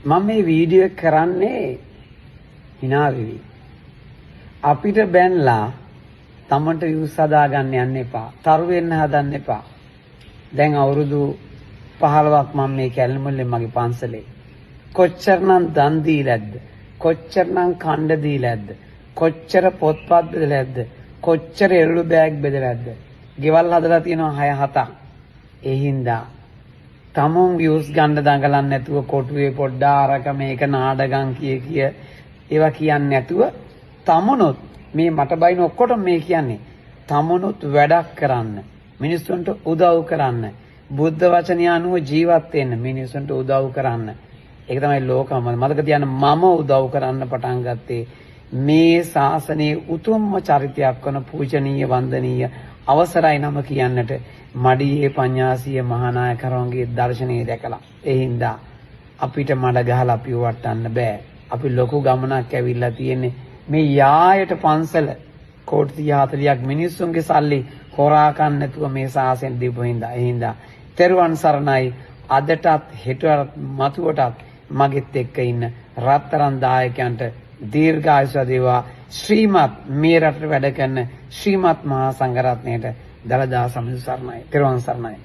මම මේ වීඩියෝ එක කරන්නේ hina වෙවි. අපිට බැනලා තමන්ට views හදාගන්න යන්න එපා. තරු වෙන්න හදන්න එපා. දැන් අවුරුදු 15ක් මම මේ කැලණිමුල්ලේ මගේ පන්සලේ කොච්චරනම් දන් දීලාද? කොච්චරනම් කණ්ඩ දීලාද? කොච්චර පොත්පත් බෙදලාද? කොච්චර එළු බෑග් බෙදලාද? ගෙවල් හදලා තියෙනවා 6-7ක්. ඒ හින්දා තමුන් views ගන්න දඟලන්නේ නැතුව කොටුවේ පොඩ්ඩා අරක මේක නාඩගම් කිය ඒවා කියන්නේ නැතුව තමුණොත් මේ මට බයින ඔක්කොටම මේ කියන්නේ තමුණොත් වැඩක් කරන්න මිනිස්සුන්ට උදව් කරන්න බුද්ධ වචනය අනුව ජීවත් වෙන්න මිනිස්සුන්ට උදව් කරන්න ඒක තමයි ලෝකම මතක තියාගන්න මම උදව් කරන්න පටන් ගත්තේ මේ ශාසනයේ උතුම්ම චරිතයක් වන පූජනීය වන්දනීය අවසරයි නම කියන්නට මඩියේ පඤ්ඤාසීය මහානායකරුන්ගේ දර්ශනය දැකලා ඒ හින්දා අපිට මඩ ගහලා අපිව වටන්න බෑ අපි ලොකු ගමනක් ඇවිල්ලා තියෙන්නේ මේ යායට පන්සල කෝටි 30-40ක් මිනිස්සුන්ගේ සල්ලි හොරා ගන්න නැතුව මේ සාසෙන් දීපු හින්දා ඒ හින්දා තෙරුවන් සරණයි අදටත් හෙටටත් මතුවටත් මගෙත් එක්ක ඉන්න රත්තරන් දායකයන්ට දීර්ඝායුෂ දේවා ශ්‍රීමත් මේ රටට වැඩ කරන ශ්‍රීමත් මහා සංඝරත්නයට දලදා සමිඳු සරණයි තෙරුවන් සරණයි